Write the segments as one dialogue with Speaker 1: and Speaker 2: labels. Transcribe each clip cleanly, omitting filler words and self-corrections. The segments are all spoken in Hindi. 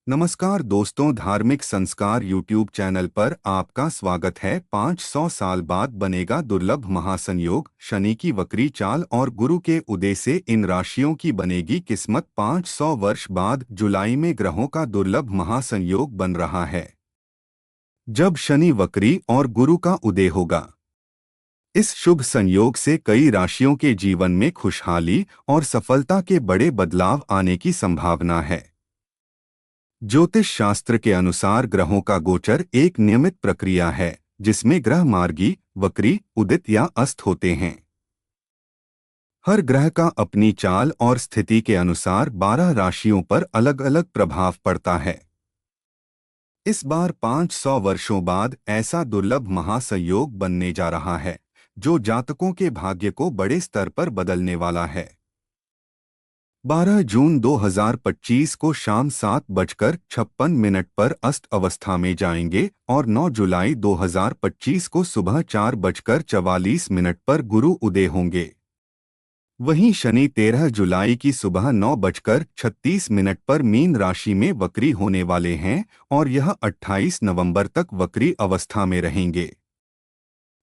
Speaker 1: नमस्कार दोस्तों, धार्मिक संस्कार यूट्यूब चैनल पर आपका स्वागत है। 500 साल बाद बनेगा दुर्लभ महासंयोग। शनि की वक्री चाल और गुरु के उदय से इन राशियों की बनेगी किस्मत। 500 वर्ष बाद जुलाई में ग्रहों का दुर्लभ महासंयोग बन रहा है, जब शनि वक्री और गुरु का उदय होगा। इस शुभ संयोग से कई राशियों के जीवन में खुशहाली और सफलता के बड़े बदलाव आने की संभावना है। ज्योतिष शास्त्र के अनुसार ग्रहों का गोचर एक नियमित प्रक्रिया है, जिसमें ग्रह मार्गी, वक्री, उदित या अस्त होते हैं। हर ग्रह का अपनी चाल और स्थिति के अनुसार 12 राशियों पर अलग अलग प्रभाव पड़ता है। इस बार 500 वर्षों बाद ऐसा दुर्लभ महासंयोग बनने जा रहा है, जो जातकों के भाग्य को बड़े स्तर पर बदलने वाला है। 12 जून 2025 को शाम 7:56 पर अस्त अवस्था में जाएंगे और 9 जुलाई 2025 को सुबह 4:44 पर गुरु उदय होंगे। वहीं शनि 13 जुलाई की सुबह 9:36 पर मीन राशि में वक्री होने वाले हैं और यह 28 नवंबर तक वक्री अवस्था में रहेंगे।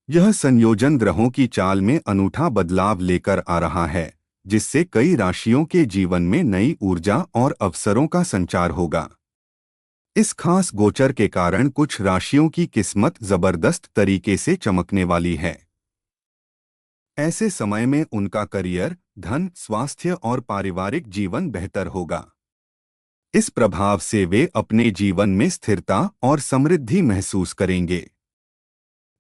Speaker 1: यह संयोजन ग्रहों की चाल में अनूठा बदलाव लेकर आ रहा है, जिससे कई राशियों के जीवन में नई ऊर्जा और अवसरों का संचार होगा। इस खास गोचर के कारण कुछ राशियों की किस्मत जबरदस्त तरीके से चमकने वाली है। ऐसे समय में उनका करियर, धन, स्वास्थ्य और पारिवारिक जीवन बेहतर होगा। इस प्रभाव से वे अपने जीवन में स्थिरता और समृद्धि महसूस करेंगे।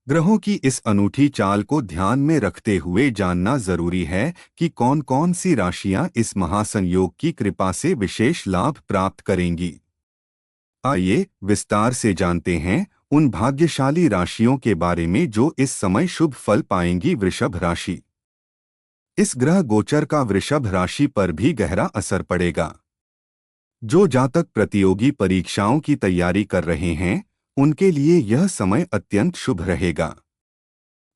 Speaker 1: ग्रहों की इस अनूठी चाल को ध्यान में रखते हुए जानना जरूरी है कि कौन कौन सी राशियां इस महासंयोग की कृपा से विशेष लाभ प्राप्त करेंगी। आइए विस्तार से जानते हैं उन भाग्यशाली राशियों के बारे में जो इस समय शुभ फल पाएंगी। वृषभ राशि। इस ग्रह गोचर का वृषभ राशि पर भी गहरा असर पड़ेगा। जो जातक प्रतियोगी परीक्षाओं की तैयारी कर रहे हैं, उनके लिए यह समय अत्यंत शुभ रहेगा।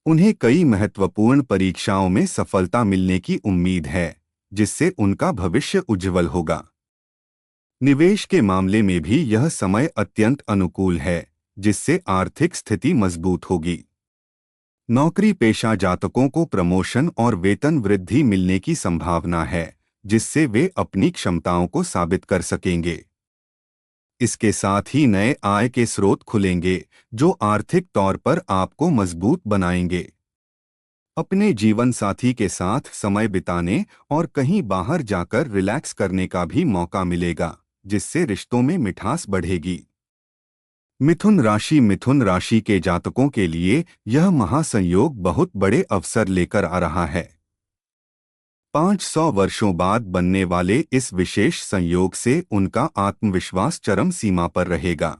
Speaker 1: उन्हें कई महत्वपूर्ण परीक्षाओं में सफलता मिलने की उम्मीद है, जिससे उनका भविष्य उज्जवल होगा। निवेश के मामले में भी यह समय अत्यंत अनुकूल है, जिससे आर्थिक स्थिति मजबूत होगी। नौकरी पेशा जातकों को प्रमोशन और वेतन वृद्धि मिलने की संभावना है, जिससे वे अपनी क्षमताओं को साबित कर सकेंगे। इसके साथ ही नए आय के स्रोत खुलेंगे, जो आर्थिक तौर पर आपको मजबूत बनाएंगे। अपने जीवन साथी के साथ समय बिताने और कहीं बाहर जाकर रिलैक्स करने का भी मौका मिलेगा, जिससे रिश्तों में मिठास बढ़ेगी। मिथुन राशि के जातकों के लिए यह महासंयोग बहुत बड़े अवसर लेकर आ रहा है। 500 वर्षों बाद बनने वाले इस विशेष संयोग से उनका आत्मविश्वास चरम सीमा पर रहेगा।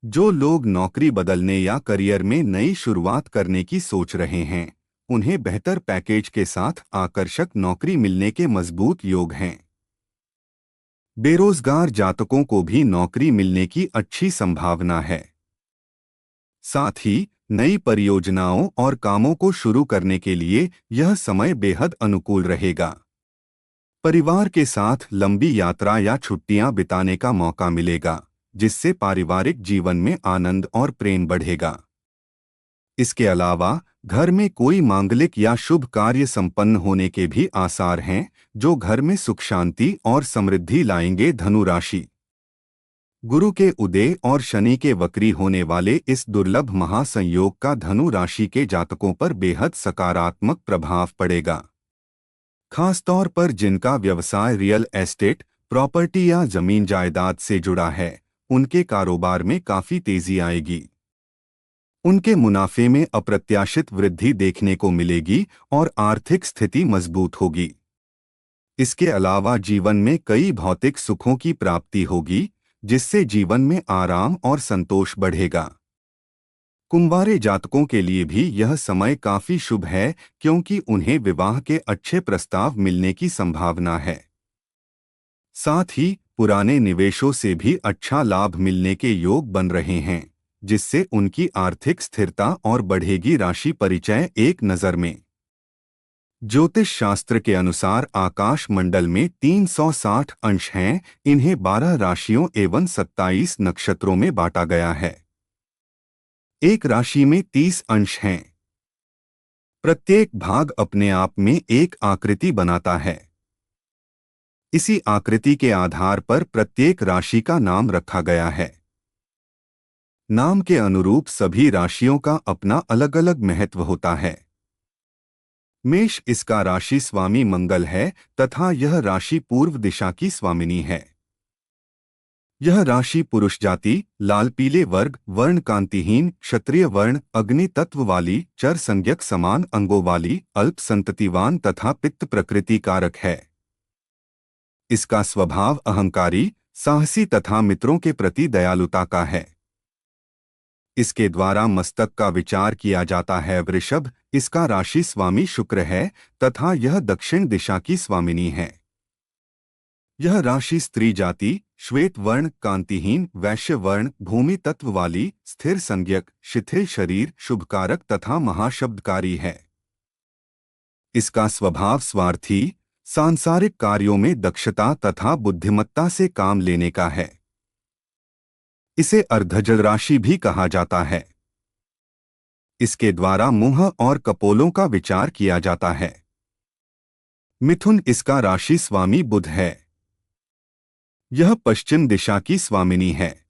Speaker 1: जो लोग नौकरी बदलने या करियर में नई शुरुआत करने की सोच रहे हैं, उन्हें बेहतर पैकेज के साथ आकर्षक नौकरी मिलने के मजबूत योग हैं। बेरोजगार जातकों को भी नौकरी मिलने की अच्छी संभावना है। साथ ही नई परियोजनाओं और कामों को शुरू करने के लिए यह समय बेहद अनुकूल रहेगा। परिवार के साथ लंबी यात्रा या छुट्टियां बिताने का मौका मिलेगा, जिससे पारिवारिक जीवन में आनंद और प्रेम बढ़ेगा। इसके अलावा घर में कोई मांगलिक या शुभ कार्य संपन्न होने के भी आसार हैं, जो घर में सुख शांति और समृद्धि लाएंगे। धनु राशि। गुरु के उदय और शनि के वक्री होने वाले इस दुर्लभ महासंयोग का धनु राशि के जातकों पर बेहद सकारात्मक प्रभाव पड़ेगा। खासतौर पर जिनका व्यवसाय रियल एस्टेट, प्रॉपर्टी या जमीन जायदाद से जुड़ा है, उनके कारोबार में काफी तेजी आएगी। उनके मुनाफे में अप्रत्याशित वृद्धि देखने को मिलेगी और आर्थिक स्थिति मजबूत होगी। इसके अलावा जीवन में कई भौतिक सुखों की प्राप्ति होगी, जिससे जीवन में आराम और संतोष बढ़ेगा। कुंवारे जातकों के लिए भी यह समय काफी शुभ है, क्योंकि उन्हें विवाह के अच्छे प्रस्ताव मिलने की संभावना है। साथ ही पुराने निवेशों से भी अच्छा लाभ मिलने के योग बन रहे हैं, जिससे उनकी आर्थिक स्थिरता और बढ़ेगी। राशि परिचय। एक नज़र में ज्योतिष शास्त्र के अनुसार आकाश मंडल में 360 अंश हैं। इन्हें 12 राशियों एवं 27 नक्षत्रों में बांटा गया है। एक राशि में 30 अंश हैं। प्रत्येक भाग अपने आप में एक आकृति बनाता है। इसी आकृति के आधार पर प्रत्येक राशि का नाम रखा गया है। नाम के अनुरूप सभी राशियों का अपना अलग अलग महत्व होता है। मेष इसका राशि स्वामी मंगल है तथा यह राशि पूर्व दिशा की स्वामिनी है। यह राशि पुरुष जाति, लाल पीले वर्ग, वर्ण कांतिहीन, क्षत्रिय वर्ण, अग्नि तत्व वाली, चर संज्ञक समान अंगों वाली, अल्प संततिवान तथा पित्त प्रकृति कारक है। इसका स्वभाव अहंकारी, साहसी तथा मित्रों के प्रति दयालुता का है। इसके द्वारा मस्तक का विचार किया जाता है। वृषभ इसका राशि स्वामी शुक्र है तथा यह दक्षिण दिशा की स्वामिनी है। यह राशि स्त्री जाति, श्वेत वर्ण, कांतिहीन, वैश्य वर्ण, भूमि तत्व वाली, स्थिर संज्ञक, शिथिल शरीर, शुभकारक तथा महाशब्दकारी है। इसका स्वभाव स्वार्थी, सांसारिक कार्यों में दक्षता तथा बुद्धिमत्ता से काम लेने का है। इसे अर्धजल राशि भी कहा जाता है। इसके द्वारा मुंह और कपोलों का विचार किया जाता है। मिथुन इसका राशि स्वामी बुध है। यह पश्चिम दिशा की स्वामिनी है।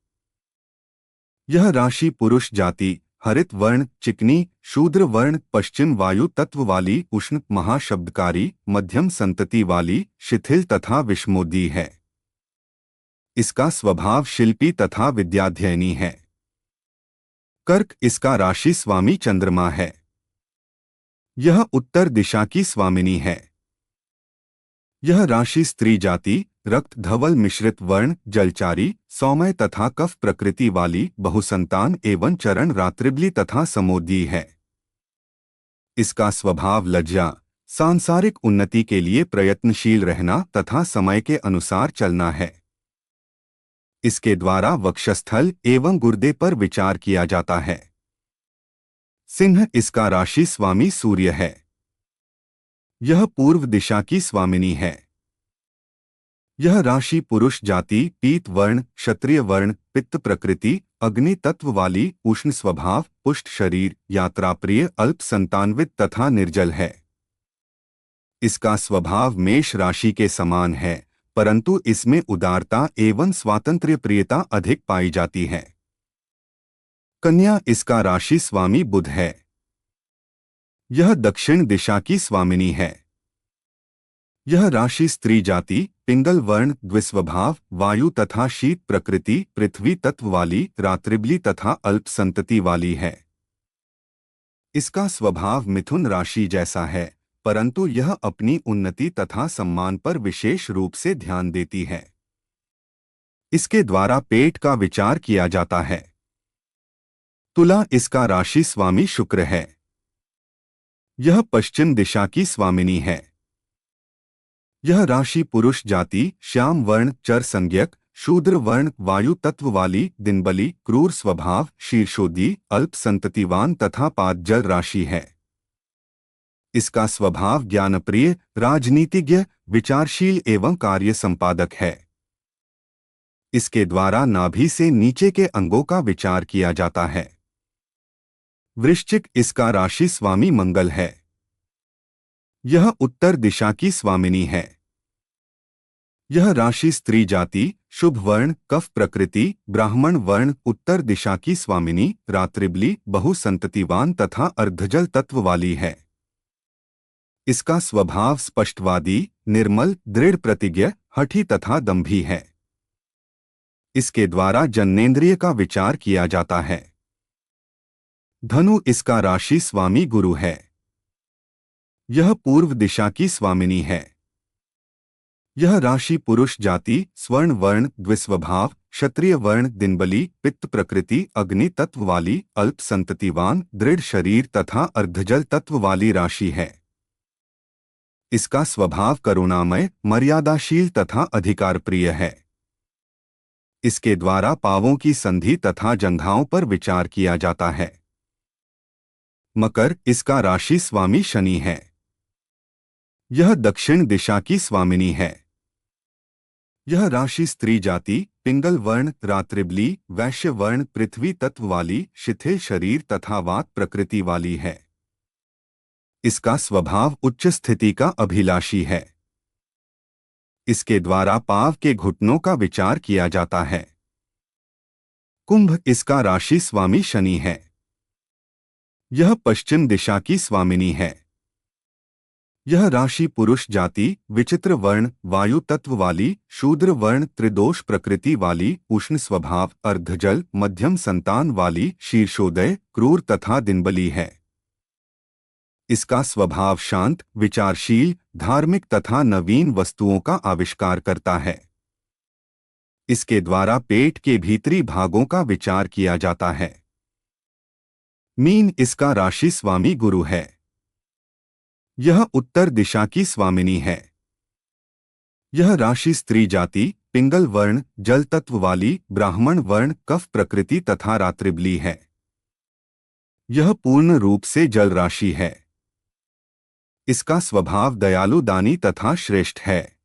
Speaker 1: यह राशि पुरुष जाति, हरित वर्ण, चिकनी, शूद्र वर्ण, पश्चिम वायु तत्व वाली, उष्ण, महाशब्दकारी, मध्यम संतति वाली, शिथिल तथा विषमोदी है। इसका स्वभाव शिल्पी तथा विद्याध्ययनी है। कर्क इसका राशि स्वामी चंद्रमा है। यह उत्तर दिशा की स्वामिनी है। यह राशि स्त्री जाति, रक्त धवल मिश्रित वर्ण, जलचारी, सौम्य तथा कफ प्रकृति वाली, बहुसंतान एवं चरण रात्रिबली तथा समोदी है। इसका स्वभाव लज्जा, सांसारिक उन्नति के लिए प्रयत्नशील रहना तथा समय के अनुसार चलना है। इसके द्वारा वक्षस्थल एवं गुर्दे पर विचार किया जाता है। सिंह इसका राशि स्वामी सूर्य है। यह पूर्व दिशा की स्वामिनी है। यह राशि पुरुष जाति, पीत वर्ण, क्षत्रिय वर्ण, पित्त प्रकृति, अग्नि तत्व वाली, उष्ण स्वभाव, पुष्ट शरीर, यात्राप्रिय, अल्प संतानवित तथा निर्जल है। इसका स्वभाव मेष राशि के समान है, परंतु इसमें उदारता एवं स्वातंत्र्य प्रियता अधिक पाई जाती है। कन्या इसका राशि स्वामी बुध है। यह दक्षिण दिशा की स्वामिनी है। यह राशि स्त्री जाति, पिंगल वर्ण, द्विस्वभाव, वायु तथा शीत प्रकृति, पृथ्वी तत्व वाली, रात्रिबली तथा अल्प संतति वाली है। इसका स्वभाव मिथुन राशि जैसा है, परंतु यह अपनी उन्नति तथा सम्मान पर विशेष रूप से ध्यान देती है। इसके द्वारा पेट का विचार किया जाता है। तुला इसका राशि स्वामी शुक्र है। यह पश्चिम दिशा की स्वामिनी है। यह राशि पुरुष जाति, श्याम वर्ण, चर संज्ञक, शूद्र वर्ण, वायु तत्व वाली, दिनबली, क्रूर स्वभाव, शीर्षोदी, अल्प संततिवान तथा पादजल राशि है। इसका स्वभाव ज्ञानप्रिय, राजनीतिज्ञ, विचारशील एवं कार्य संपादक है। इसके द्वारा नाभि से नीचे के अंगों का विचार किया जाता है। वृश्चिक इसका राशि स्वामी मंगल है। यह उत्तर दिशा की स्वामिनी है। यह राशि स्त्री जाति, शुभ वर्ण, कफ प्रकृति, ब्राह्मण वर्ण, उत्तर दिशा की स्वामिनी, रात्रिबली, बहुसंततिवान तथा अर्धजल तत्व वाली है। इसका स्वभाव स्पष्टवादी, निर्मल, दृढ़ प्रतिज्ञ, हठी तथा दंभी है। इसके द्वारा जन्नेंद्रिय का विचार किया जाता है। धनु इसका राशि स्वामी गुरु है। यह पूर्व दिशा की स्वामिनी है। यह राशि पुरुष जाति, स्वर्ण वर्ण, द्विस्वभाव, क्षत्रिय वर्ण, दिनबली, पित्त प्रकृति, अग्नि तत्व वाली, अल्प संततिवान, दृढ़ शरीर तथा अर्धजल तत्व वाली राशि है। इसका स्वभाव करुणामय, मर्यादाशील तथा अधिकारप्रिय है। इसके द्वारा पांवों की संधि तथा जंघाओं पर विचार किया जाता है। मकर इसका राशि स्वामी शनि है। यह दक्षिण दिशा की स्वामिनी है। यह राशि स्त्री जाति, पिंगल वर्ण, रात्रिबली, वैश्य वर्ण, पृथ्वी तत्व वाली, शिथिल शरीर तथा वात प्रकृति वाली है। इसका स्वभाव उच्च स्थिति का अभिलाषी है। इसके द्वारा पांव के घुटनों का विचार किया जाता है। कुंभ इसका राशि स्वामी शनि है। यह पश्चिम दिशा की स्वामिनी है। यह राशि पुरुष जाति, विचित्र वर्ण, वायु तत्व वाली, शूद्र वर्ण, त्रिदोष प्रकृति वाली, उष्ण स्वभाव, अर्धजल, मध्यम संतान वाली, शीर्षोदय, क्रूर तथा दिनबली है। इसका स्वभाव शांत, विचारशील, धार्मिक तथा नवीन वस्तुओं का आविष्कार करता है। इसके द्वारा पेट के भीतरी भागों का विचार किया जाता है। मीन इसका राशि स्वामी गुरु है। यह उत्तर दिशा की स्वामिनी है। यह राशि स्त्री जाति, पिंगल वर्ण, जल तत्व वाली, ब्राह्मण वर्ण, कफ प्रकृति तथा रात्रिबली है। यह पूर्ण रूप से जल राशि है। इसका स्वभाव दयालु, दानी तथा श्रेष्ठ है।